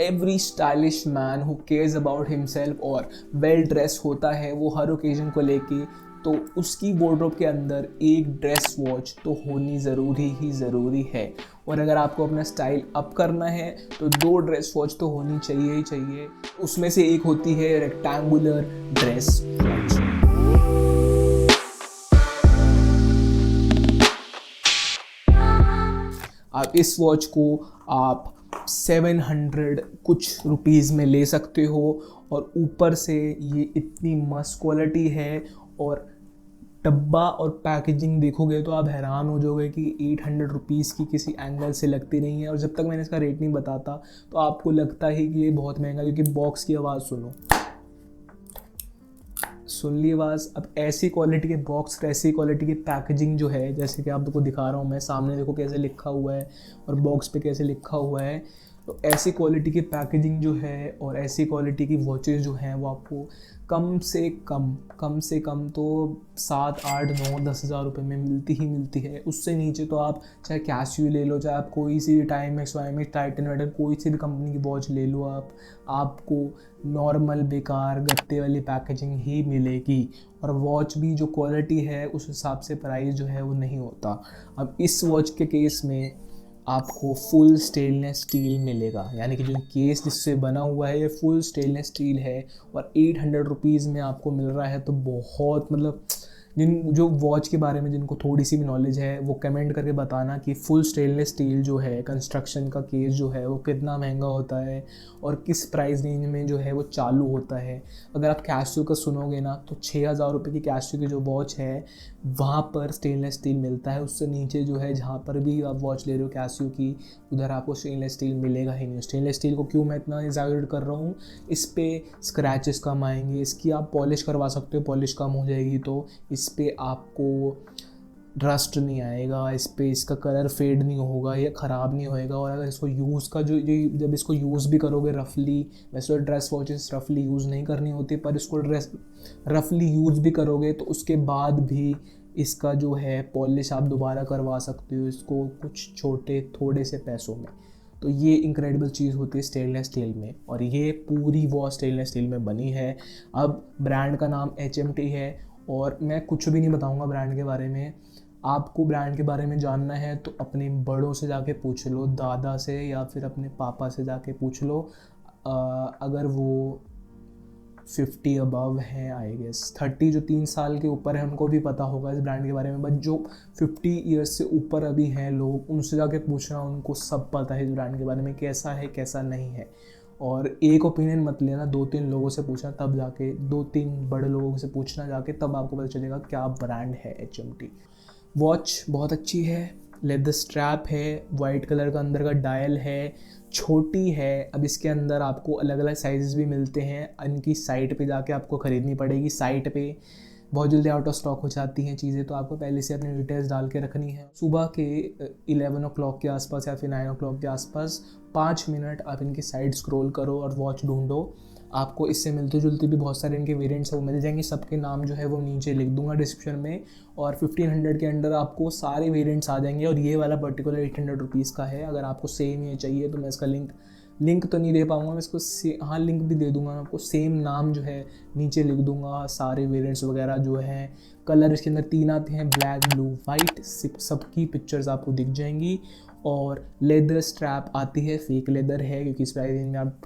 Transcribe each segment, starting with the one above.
Every stylish man who cares about himself और well dress होता है वो हर ओकेजन को लेके, तो उसकी वार्डरोब के अंदर एक ड्रेस वॉच तो होनी ज़रूरी है। और अगर आपको अपना स्टाइल अप करना है तो 2 ड्रेस वॉच तो होनी चाहिए ही चाहिए। उसमें से एक होती है रेक्टेंगुलर ड्रेस वॉच। आप इस वॉच को आप 700 कुछ रुपीज़ में ले सकते हो और ऊपर से ये इतनी मस्त क्वालिटी है। और डब्बा और पैकेजिंग देखोगे तो आप हैरान हो जाओगे कि 800 रुपीज़ की किसी एंगल से लगती नहीं है। और जब तक मैंने इसका रेट नहीं बताता तो आपको लगता है कि ये बहुत महंगा, क्योंकि बॉक्स की आवाज़ सुन ली आवाज़। अब ऐसी क्वालिटी के बॉक्स, ऐसी क्वालिटी की पैकेजिंग जो है, जैसे कि आपको दिखा रहा हूँ मैं सामने, देखो कैसे लिखा हुआ है और बॉक्स पे कैसे लिखा हुआ है। तो ऐसी क्वालिटी की पैकेजिंग जो है और ऐसी क्वालिटी की वॉचेस जो हैं वो आपको कम से कम तो 7, 8, 9, 10 हज़ार रुपये में मिलती है। उससे नीचे तो आप चाहे कैसियो ले लो, चाहे आप कोई सी टाइमेक्स, वाइमेक्स, टाइटन वाइटन, कोई सी भी कंपनी की वॉच ले लो, आपको नॉर्मल बेकार गत्ते वाली पैकेजिंग ही मिलेगी। और वॉच भी जो क्वालिटी है उस हिसाब से प्राइस जो है वो नहीं होता। अब इस वॉच के केस में आपको फुल स्टेनलेस स्टील मिलेगा, यानी कि जो केस जिससे बना हुआ है ये फुल स्टेनलेस स्टील है और 800 रुपीज़ में आपको मिल रहा है। तो बहुत मतलब जो वॉच के बारे में जिनको थोड़ी सी भी नॉलेज है वो कमेंट करके बताना कि फुल स्टेनलेस स्टील जो है कंस्ट्रक्शन का केस जो है वो कितना महंगा होता है और किस प्राइस रेंज में जो है वो चालू होता है। अगर आप कैसियो का सुनोगे ना तो 6,000 रुपये की कैसियो की जो वॉच है वहाँ पर स्टेनलेस स्टील मिलता है। उससे नीचे जो है जहाँ पर भी आप वॉच ले रहे हो कैसियो की, उधर आपको स्टेनलेस स्टील मिलेगा ही नहीं। स्टेनलेस स्टील को क्यों मैं इतना एग्जैगरेट कर रहा हूँ, इस पर स्क्रैचेस कम आएंगे, इसकी आप पॉलिश करवा सकते हो, पॉलिश कम हो जाएगी तो इस पर आपको रस्ट नहीं आएगा, इस पर इसका कलर फेड नहीं होगा, ये ख़राब नहीं होएगा। और अगर इसको यूज़ का जो जब इसको यूज़ भी करोगे रफली, वैसे तो ड्रेस वॉचेस रफली यूज़ नहीं करनी होती, पर इसको रफली यूज़ भी करोगे तो उसके बाद भी इसका जो है पॉलिश आप दोबारा करवा सकते हो इसको कुछ छोटे थोड़े से पैसों में। तो ये इनक्रेडिबल चीज़ होती है स्टेनलेस स्टील में, और ये पूरी वॉच स्टेनलेस स्टील में बनी है। अब ब्रांड का नाम HMT है और मैं कुछ भी नहीं बताऊंगा ब्रांड के बारे में। आपको ब्रांड के बारे में जानना है तो अपने बड़ों से जाके पूछ लो, दादा से या फिर अपने पापा से जाके पूछ लो। अगर वो 50 अबव हैं, आई गेस 30 जो 3 साल के ऊपर हैं उनको भी पता होगा इस ब्रांड के बारे में, बट जो 50 ईयर्स से ऊपर अभी हैं लोग, उनसे जाके पूछना, उनको सब पता है इस ब्रांड के बारे में कैसा है कैसा नहीं है। और एक ओपिनियन मत लेना, 2-3 लोगों से पूछना, तब जाके 2-3 बड़े लोगों से पूछना जाके, तब आपको पता चलेगा क्या ब्रांड है HMT। वॉच बहुत अच्छी है, लेदर स्ट्रैप है, वाइट कलर का अंदर का डायल है, छोटी है। अब इसके अंदर आपको अलग अलग साइज़ भी मिलते हैं, इनकी साइट पे जाके आपको ख़रीदनी पड़ेगी। साइट पे बहुत जल्दी आउट ऑफ स्टॉक हो जाती हैं चीज़ें, तो आपको पहले से अपनी डिटेल्स डाल के रखनी है। सुबह के 11 o'clock के आसपास या फिर 9 o'clock के आसपास 5 मिनट आप इनकी साइट स्क्रॉल करो और वॉच ढूंढो, आपको इससे मिलती जुलती भी बहुत सारे इनके वेरिएंट्स वो मिल जाएंगे। सबके नाम जो है वो नीचे लिख दूंगा डिस्क्रिप्शन में, और 1500 के अंडर आपको सारे वेरिएंट्स आ जाएंगे। और ये वाला पर्टिकुलर 800 रुपीज़ का है। अगर आपको सेम ये चाहिए तो मैं इसका लिंक तो नहीं दे पाऊँगा, मैं इसको हाँ लिंक भी दे दूँगा आपको। सेम नाम जो है नीचे लिख दूँगा, सारे वेरिएंट्स वगैरह जो हैं। कलर इसके अंदर 3 आते हैं, ब्लैक, ब्लू, वाइट, सबकी पिक्चर्स आपको दिख जाएंगी। और लेदर स्ट्रैप आती है, फेक लेदर है क्योंकि इस प्राइस में आप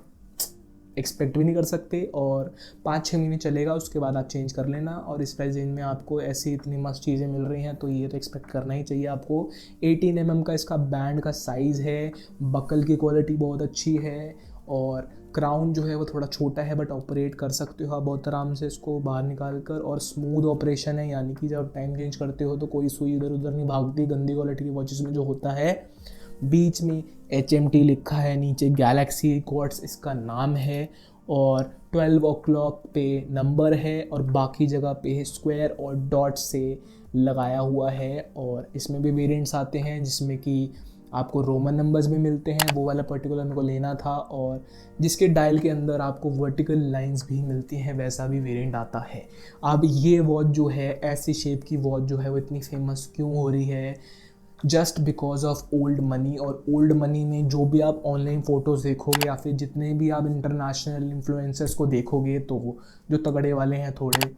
एक्सपेक्ट भी नहीं कर सकते, और 5-6 महीने चलेगा, उसके बाद आप चेंज कर लेना। और इस प्राइस रेंज में आपको ऐसी इतनी मस्त चीज़ें मिल रही हैं तो ये तो एक्सपेक्ट करना ही चाहिए आपको। 18 mm का इसका बैंड का साइज़ है, बकल की क्वालिटी बहुत अच्छी है, और क्राउन जो है वो थोड़ा छोटा है बट ऑपरेट कर सकते हो आप बहुत आराम से इसको बाहर निकाल कर। और स्मूथ ऑपरेशन है, यानी कि जब टाइम चेंज करते हो तो कोई सुई इधर उधर नहीं भागती। गंदी क्वालिटी की वॉचेस में जो होता है, बीच में HMT लिखा है, नीचे गैलेक्सी क्वार्ट्स इसका नाम है, और 12 o'clock पे नंबर है, और बाकी जगह पे स्क्वायर और डॉट से लगाया हुआ है। और इसमें भी वेरिएंट्स आते हैं जिसमें कि आपको रोमन नंबर्स भी मिलते हैं, वो वाला पर्टिकुलर मेरे को लेना था। और जिसके डायल के अंदर आपको वर्टिकल लाइंस भी मिलती हैं, वैसा भी वेरिएंट आता है। अब ये वॉच जो है, ऐसी शेप की वॉच जो है वो इतनी फेमस क्यों हो रही है, just because of old money. और ओल्ड मनी में जो भी आप ऑनलाइन फ़ोटोज़ देखोगे या फिर जितने भी आप इंटरनेशनल इन्फ्लुएंसर्स को देखोगे, तो जो तगड़े वाले हैं थोड़े,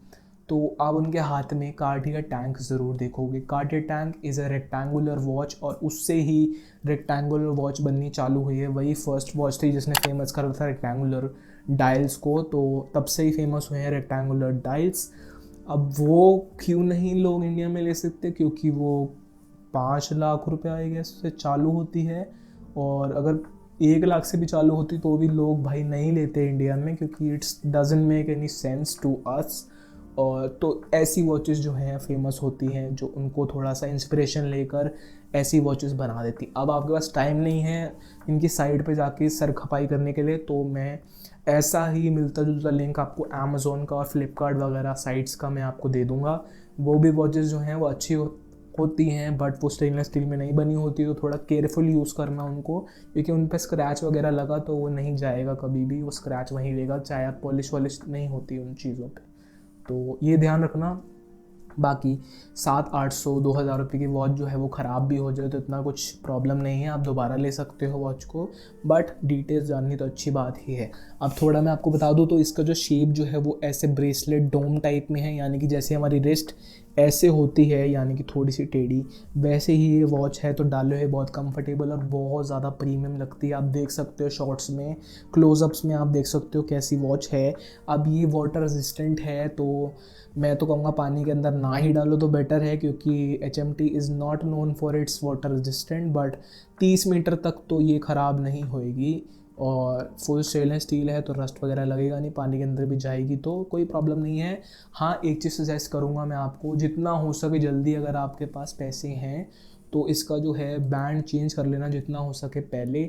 तो आप उनके हाथ में कार्टियर टैंक ज़रूर देखोगे। Cartier tank is a rectangular watch, और उससे ही रेक्टेंगुलर वॉच बननी चालू हुई है। वही फर्स्ट वॉच थी जिसने फेमस करा था रेक्टेंगुलर डायल्स को, तो तब से ही फेमस हुए हैं रेक्टेंगुलर डायल्स। अब वो क्यों नहीं लोग इंडिया में ले सकते, क्योंकि वो 5 लाख रुपये आई गेस से चालू होती है, और अगर 1 लाख से भी चालू होती तो भी लोग भाई नहीं लेते इंडिया में, क्योंकि it's doesn't make any sense to us. और तो ऐसी वॉचेस जो हैं फेमस होती हैं, जो उनको थोड़ा सा इंस्पिरेशन लेकर ऐसी वॉचेस बना देती। अब आपके पास टाइम नहीं है इनकी साइड पे जाके सर खपाई करने के लिए, तो मैं ऐसा ही मिलता जुलता लिंक आपको अमेज़ोन का और फ्लिपकार्ट वगैरह साइट्स का मैं आपको दे दूँगा। वो भी वॉचेस जो हैं वो अच्छी होती हैं, बट वो स्टेनलेस स्टील में नहीं बनी होती, तो थोड़ा केयरफुल यूज़ करना उनको, क्योंकि उन पर स्क्रैच वगैरह लगा तो वो नहीं जाएगा कभी भी, वो स्क्रैच वहीं रहेगा, चाहे आप पॉलिश वॉलिश नहीं होती उन चीज़ों पे। तो ये ध्यान रखना। बाकी 700-800 2,000 रुपये की वॉच जो है वो ख़राब भी हो जाए तो इतना कुछ प्रॉब्लम नहीं है, आप दोबारा ले सकते हो वॉच को, बट डिटेल्स जाननी तो अच्छी बात ही है। अब थोड़ा मैं आपको बता दूं तो इसका जो शेप जो है वो ऐसे ब्रेसलेट डोम टाइप में है, यानी कि जैसे हमारी रिस्ट ऐसे होती है, यानी कि थोड़ी सी टेढ़ी, वैसे ही ये वॉच है। तो डाले हुए बहुत कंफर्टेबल और बहुत ज़्यादा प्रीमियम लगती है। आप देख सकते हो शॉर्ट्स में, क्लोजअप्स में आप देख सकते हो कैसी वॉच है। अब ये वाटर रेजिस्टेंट है, तो मैं तो कहूँगा पानी के अंदर ना ही डालो तो बेटर है, क्योंकि HMT is not known for its water resistant, but 30 metre तक तो ये ख़राब नहीं होएगी, और फुल स्टेनलेस स्टील है तो रस्ट वगैरह लगेगा नहीं, पानी के अंदर भी जाएगी तो कोई प्रॉब्लम नहीं है। हाँ, एक चीज़ सजेस्ट करूँगा मैं आपको, जितना हो सके जल्दी अगर आपके पास पैसे हैं तो इसका जो है बैंड चेंज कर लेना जितना हो सके पहले।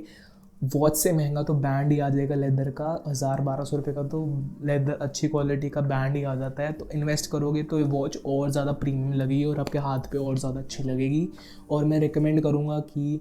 वॉच से महंगा तो बैंड ही आ जाएगा लेदर का, 1000-1200 रुपये का तो लेदर अच्छी क्वालिटी का बैंड ही आ जाता है। तो इन्वेस्ट करोगे तो ये वॉच और ज़्यादा प्रीमियम लगेगी और आपके हाथ पे और ज़्यादा अच्छी लगेगी। और मैं रिकमेंड करूँगा कि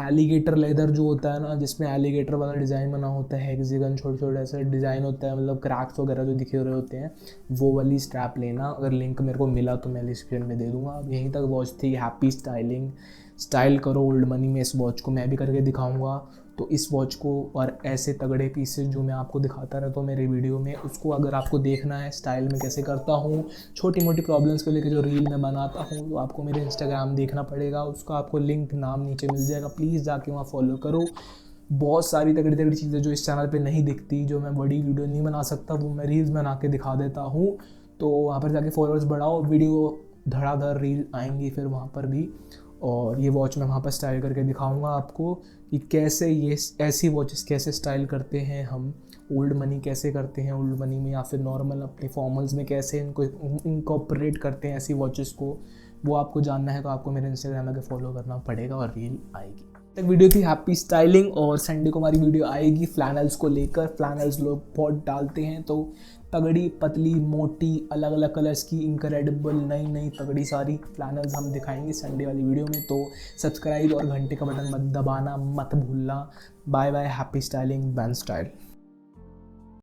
एलिगेटर लेदर जो होता है ना, जिसमें एलिगेटर वाला डिज़ाइन बना होता है, हेक्सागन छोटे छोटे ऐसे डिज़ाइन होता है, मतलब क्रैक्स वगैरह जो दिखे रहे होते हैं, वो वाली स्ट्रैप लेना। अगर लिंक मेरे को मिला तो मैं डिस्क्रिप्शन में दे दूँगा। अब यहीं तक वॉच थी, हैप्पी स्टाइलिंग, स्टाइल करो ओल्ड मनी में। इस वॉच को मैं भी करके दिखाऊंगा, तो इस वॉच को और ऐसे तगड़े पीसेस जो मैं आपको दिखाता रहता हूँ मेरे वीडियो में, उसको अगर आपको देखना है स्टाइल में कैसे करता हूँ, छोटी मोटी प्रॉब्लम्स को लेकर जो रील मैं बनाता हूँ, तो आपको मेरे इंस्टाग्राम देखना पड़ेगा, उसका आपको लिंक नाम नीचे मिल जाएगा, प्लीज़ जाके वहाँ फॉलो करो। बहुत सारी तगड़ी तगड़ी चीज़ें जो इस चैनल पे नहीं दिखती, जो मैं बड़ी वीडियो नहीं बना सकता, वो मैं रील्स बना के दिखा देता हूँ। तो वहाँ पर जाके फॉलोअर्स बढ़ाओ, वीडियो धड़ाधड़ रील आएंगी फिर वहाँ पर भी। और ये वॉच मैं वहाँ पर स्टाइल करके दिखाऊंगा आपको कि कैसे ये ऐसी वॉचेस कैसे स्टाइल करते हैं हम, ओल्ड मनी कैसे करते हैं ओल्ड मनी में, या फिर नॉर्मल अपने फॉर्मल्स में कैसे इनको इनकॉर्पोरेट करते हैं ऐसी वॉचेस को। वो आपको जानना है तो आपको मेरे इंस्टाग्राम आके फॉलो करना पड़ेगा और रील आएगी। तक वीडियो थी हैप्पी स्टाइलिंग, और संडे को हमारी वीडियो आएगी फ्लैनल्स को लेकर। फ्लैनल्स लोग बहुत डालते हैं, तो तगड़ी पतली मोटी अलग अलग कलर्स की इनक्रेडिबल नई नई तगड़ी सारी फ्लैनल्स हम दिखाएंगे संडे वाली वीडियो में। तो सब्सक्राइब और घंटे का बटन मत दबाना मत भूलना। Bye bye, happy styling, ban style.